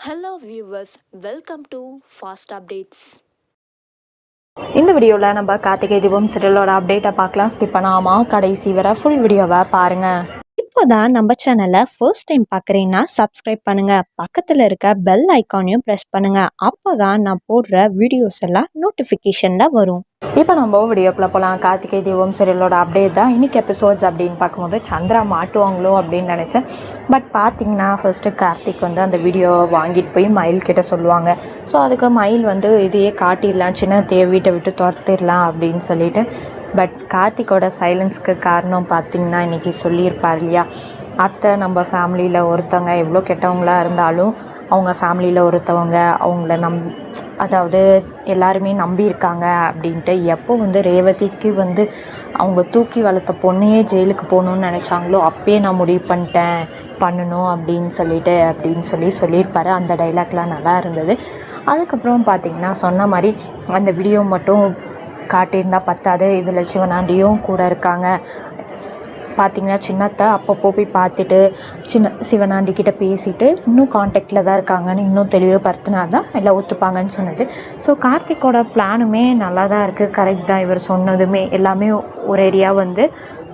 Hello viewers, welcome to Fast Updates. இந்த வீடியோவில் நம்ம கார்த்திகை தீபம் சீரியலோட அப்டேட்டை பார்க்கலாம். ஸ்கிப் பண்ணாமல் கடைசி வரை ஃபுல் வீடியோவை பாருங்கள். இப்போதான் நம்ம சேனலை ஃபர்ஸ்ட் டைம் பார்க்குறீங்கன்னா சப்ஸ்கிரைப் பண்ணுங்க, பக்கத்தில் இருக்க பெல் ஐக்கானையும் ப்ரெஸ் பண்ணுங்க. அப்போதான் நான் போடுற வீடியோஸ் எல்லாம் நோட்டிஃபிகேஷனில் வரும். இப்போ நம்ம வீடியோக்குள்ளே போகலாம். கார்த்திகை தீபம் சீரியலோட அப்டேட் தான் இன்றைக்கி எபிசோட்ஸ் அப்படின்னு பார்க்கும்போது சந்திரா மாட்டுவாங்களோ அப்படின்னு நினச்சேன். பட் பார்த்தீங்கன்னா ஃபர்ஸ்ட்டு கார்த்திக் வந்து அந்த வீடியோவை வாங்கிட்டு போய் மயில் கிட்ட சொல்லுவாங்க. ஸோ அதுக்கு மயில் வந்து இதையே காட்டிடலாம், சின்ன வீட்டை விட்டு துரத்திடலாம் அப்படின்னு சொல்லிட்டு. பட் கார்த்திக்கோட சைலன்ஸ்க்கு காரணம் பார்த்திங்கன்னா இன்றைக்கி சொல்லியிருப்பார் இல்லையா, அத்தை நம்ம ஃபேமிலியில் ஒருத்தவங்க எவ்வளோ கெட்டவங்களாக இருந்தாலும் அவங்க ஃபேமிலியில் ஒருத்தவங்க அவங்கள அதாவது எல்லாருமே நம்பியிருக்காங்க அப்படின்ட்டு. எப்போ வந்து ரேவதிக்கு வந்து அவங்க தூக்கி வளர்த்த பொண்ணையே ஜெயிலுக்கு போகணுன்னு நினச்சாங்களோ அப்பயே நான் முடிவு பண்ணணும் அப்படின்னு சொல்லியிருப்பார். அந்த டைலாக்லாம் நல்லா இருந்தது. அதுக்கப்புறம் பார்த்திங்கன்னா சொன்ன மாதிரி அந்த வீடியோ மட்டும் காட்டியிருந்தால் பத்தாது, இதில் சிவனாண்டியும் கூட இருக்காங்க. பார்த்திங்கன்னா சின்னத்தை அப்பப்போ போய் பார்த்துட்டு சிவனாண்டிக்கிட்ட பேசிவிட்டு இன்னும் காண்டாக்டில் தான் இருக்காங்கன்னு இன்னும் தெளிவுபடுத்தினா தான் எல்லாம் ஒத்துப்பாங்கன்னு சொன்னது. ஸோ கார்த்திக்கோட பிளானுமே நல்லா தான் இருக்குது, கரெக்ட் தான். இவர் சொன்னதுமே எல்லாமே ஒரேடியாக வந்து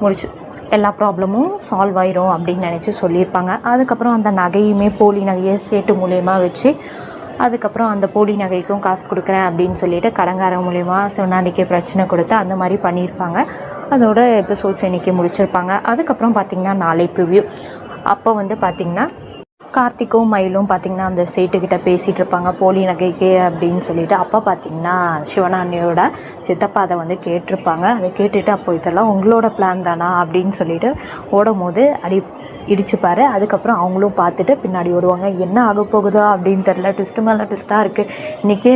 முடிச்சு எல்லா ப்ராப்ளமும் சால்வ் ஆயிரும் அப்படின்னு நினச்சி சொல்லியிருப்பாங்க. அதுக்கப்புறம் அந்த நகையுமே போலி நகையை சேட்டு மூலயமா வச்சு அதுக்கப்புறம் அந்த போலி நகைக்கும் காசு கொடுக்குறேன் அப்படின்னு சொல்லிட்டு கடங்கார மூலயமா சிவனாண்டிக்கு பிரச்சனை கொடுத்து அந்த மாதிரி பண்ணியிருப்பாங்க. அதோட எபிசோட்ஸ் இன்றைக்கி முடிச்சிருப்பாங்க. அதுக்கப்புறம் பார்த்திங்கன்னா நாளை ப்ரிவ்யூ அப்போ வந்து பார்த்திங்கன்னா கார்த்திக்கும் மயிலும் பார்த்திங்கன்னா அந்த சேட்டுக்கிட்ட பேசிகிட்டு இருப்பாங்க போலி நகைக்கு அப்படின்னு சொல்லிட்டு. அப்போ பார்த்திங்கன்னா சிவனாண்டியோட சித்தப்பா அதை வந்து கேட்டிருப்பாங்க. அதை கேட்டுட்டு அப்போ இதெல்லாம் உங்களோட பிளான் தானா அப்படின்னு சொல்லிட்டு ஓடும் போது இடிச்சுப்பார். அதுக்கப்புறம் அவங்களும் பார்த்துட்டு பின்னாடி ஓடுவாங்க. என்ன ஆக போகுதோ அப்படின்னு தெரில, ட்விஸ்ட்டு மேலே ட்விஸ்ட்டாக இருக்குது. இன்றைக்கே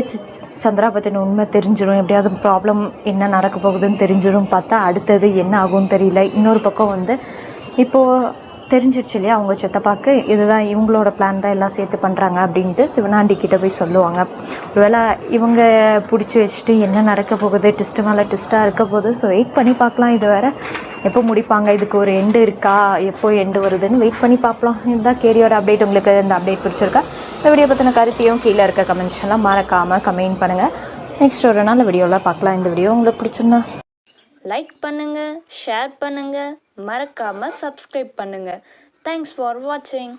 சந்திரா பற்றின உண்மை தெரிஞ்சிடும், எப்படியாவது ப்ராப்ளம் என்ன நடக்க போகுதுன்னு தெரிஞ்சிடும். பார்த்தா அடுத்தது என்ன ஆகும்னு தெரியல. இன்னொரு பக்கம் வந்து இப்போது தெரிஞ்சிடுச்சு இல்லையா அவங்க சித்தப்பாக்கு, இதுதான் இவங்களோட பிளான் தான் எல்லாம் சேர்த்து பண்ணுறாங்க அப்படின்ட்டு சிவனாண்டி கிட்டே போய் சொல்லுவாங்க. ஒருவேளை இவங்க பிடிச்சி வச்சுட்டு என்ன நடக்க போகுது, ட்விஸ்ட்டு மேலே ட்விஸ்ட்டாக இருக்க போகுது. ஸோ வெயிட் பண்ணி பார்க்கலாம். இது வேறு எப்போ முடிப்பாங்க, இதுக்கு ஒரு எண்டு இருக்கா, எப்போ எண்டு வருதுன்னு வெயிட் பண்ணி பார்க்கலாம். இதுதான் கேரியோட அப்டேட். உங்களுக்கு இந்த அப்டேட் பிடிச்சிருக்கா? இந்த வீடியோ பற்றின கருத்தையும் கீழே இருக்க கமெண்ட்ஸ்லாம் மறக்காமல் கமெண்ட் பண்ணுங்கள். நெக்ஸ்ட் ஒரு நாள் வீடியோவில் பார்க்கலாம். இந்த வீடியோ உங்களுக்கு பிடிச்சிருந்தா லைக் பண்ணுங்கள், ஷேர் பண்ணுங்கள், மறக்காமல் சப்ஸ்கிரைப் பண்ணுங்கள். தேங்க்ஸ் ஃபார் வாட்சிங்.